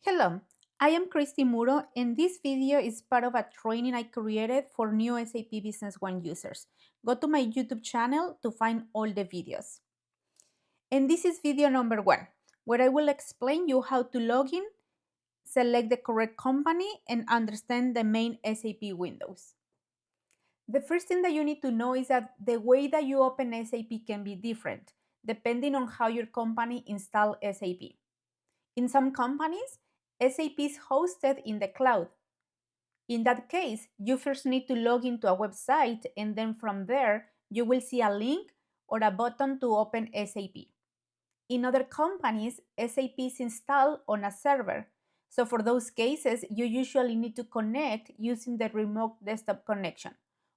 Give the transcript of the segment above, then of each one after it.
Hello, I am Christy Muro, and this video is part of a training I created for new SAP Business One users. Go to my YouTube channel to find all the videos. And this is video number 1, where I will explain you how to log in, select the correct company, and understand the main SAP windows. The first thing that you need to know is that the way that you open SAP can be different, depending on how your company installs SAP. In some companies, SAP is hosted in the cloud. In that case, you first need to log into a website, and then from there, you will see a link or a button to open SAP. In other companies, SAP is installed on a server. So for those cases, you usually need to connect using the remote desktop connection.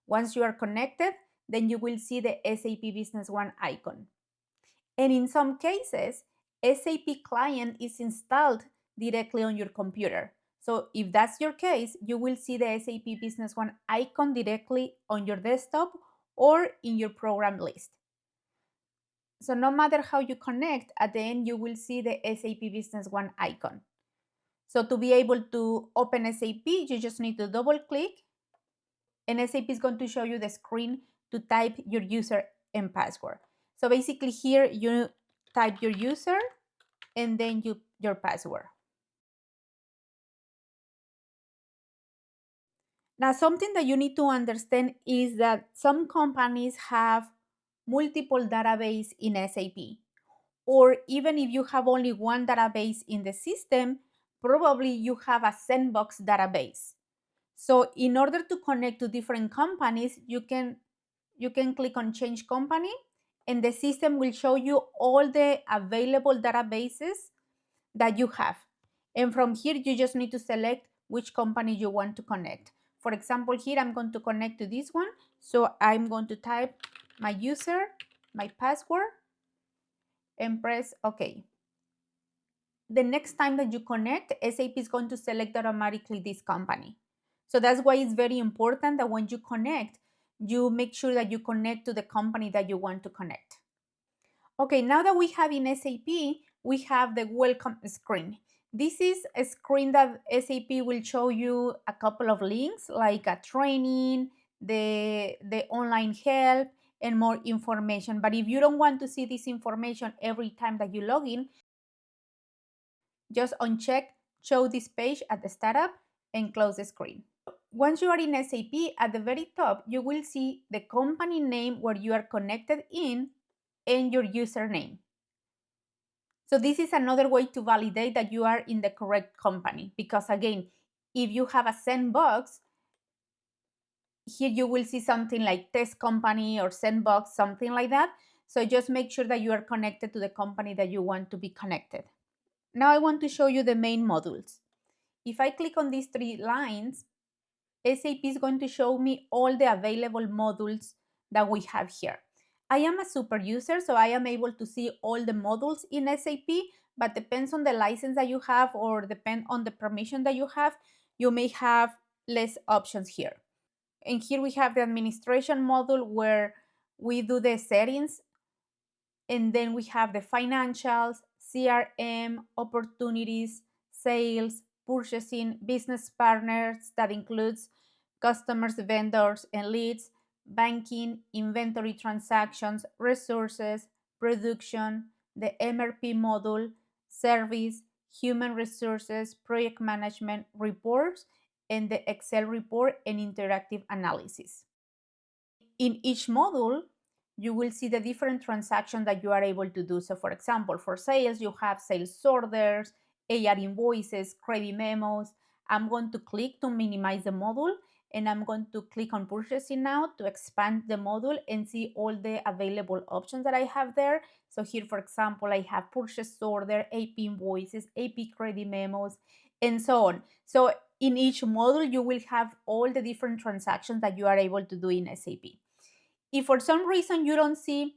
Once you are connected, then you will see the SAP Business One icon. And in some cases, SAP client is installed directly on your computer. So if that's your case, you will see the SAP Business One icon directly on your desktop or in your program list. So no matter how you connect, at the end you will see the SAP Business One icon. So to be able to open SAP, you just need to double click, and SAP is going to show you the screen to type your user and password. So basically here you type your user and then your password. Now, something that you need to understand is that some companies have multiple database in SAP. Or even if you have only one database in the system, probably you have a sandbox database. So in order to connect to different companies, you can click on change company, and the system will show you all the available databases that you have. And from here, you just need to select which company you want to connect. For example, here I'm going to connect to this one. So I'm going to type my user, my password, and press OK. The next time that you connect, SAP is going to select automatically this company. So that's why it's very important that when you connect, you make sure that you connect to the company that you want to connect. Okay, now that we have in SAP, we have the welcome screen. This is a screen that SAP will show you a couple of links like a training, the online help, and more information. But if you don't want to see this information every time that you log in, just uncheck show this page at the startup and close the screen. Once you are in SAP, at the very top, you will see the company name where you are connected in and your username. So this is another way to validate that you are in the correct company, because again, if you have a sandbox, here you will see something like test company or sandbox, something like that. So just make sure that you are connected to the company that you want to be connected. Now I want to show you the main modules. If I click on these 3 lines, SAP is going to show me all the available modules that we have here. I am a super user, so I am able to see all the modules in SAP, but depends on the license that you have or depend on the permission that you have, you may have less options here. And here we have the administration module where we do the settings, and then we have the financials, CRM, opportunities, sales, purchasing, business partners, that includes customers, vendors, and leads, banking, inventory transactions, resources, production, the MRP module, service, human resources, project management, reports, and the Excel report and interactive analysis. In each module, you will see the different transactions that you are able to do. So for example, for sales, you have sales orders, AR invoices, credit memos. I'm going to click to minimize the module, and I'm going to click on purchasing now to expand the module and see all the available options that I have there. So here, for example, I have purchase order, AP invoices, AP credit memos, and so on. So in each module, you will have all the different transactions that you are able to do in SAP. If for some reason you don't see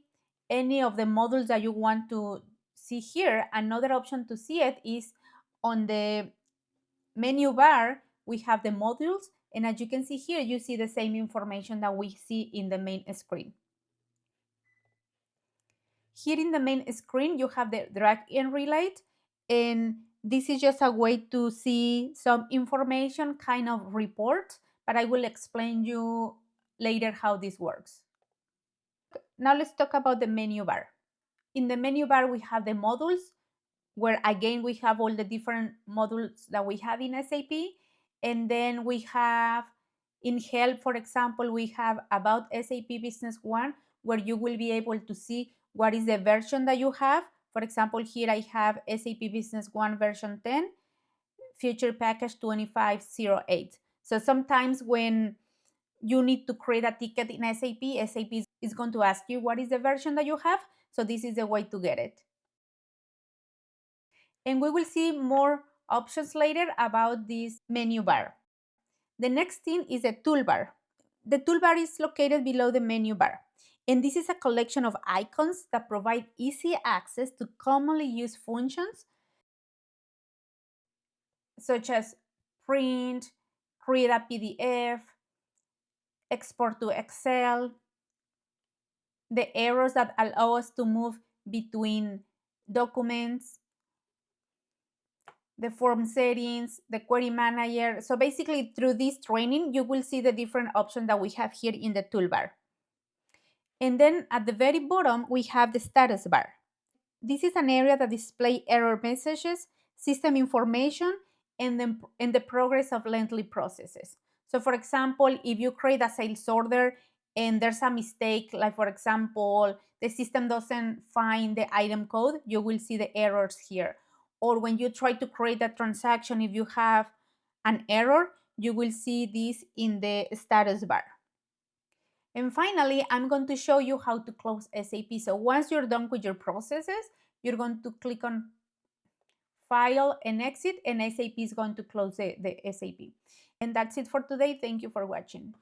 any of the modules that you want to see here, another option to see it is on the menu bar. We have the modules, and as you can see here, you see the same information that we see in the main screen. Here in the main screen, you have the drag and relate, and This is just a way to see some information, kind of report, but I will explain you later how this works. Now let's talk about the menu bar. In the menu bar, we have the modules, where again we have all the different modules that we have in SAP. And then we have in help, for example, we have about SAP Business One, where you will be able to see what is the version that you have. For example, here I have SAP Business One version 10, Future Package 2508. So sometimes when you need to create a ticket in SAP is going to ask you what is the version that you have. So this is the way to get it. And we will see more options later about this menu bar. The next thing is a toolbar. The toolbar is located below the menu bar. And this is a collection of icons that provide easy access to commonly used functions such as print, create a PDF, export to Excel, the arrows that allow us to move between documents, the form settings, the query manager. So basically through this training, you will see the different options that we have here in the toolbar. And then at the very bottom, we have the status bar. This is an area that displays error messages, system information, and the progress of lengthy processes. So for example, if you create a sales order and there's a mistake, like for example, the system doesn't find the item code, you will see the errors here. Or when you try to create a transaction, if you have an error, you will see this in the status bar. And finally, I'm going to show you how to close SAP. So once you're done with your processes, you're going to click on File and Exit, and SAP is going to close the SAP. And that's it for today. Thank you for watching.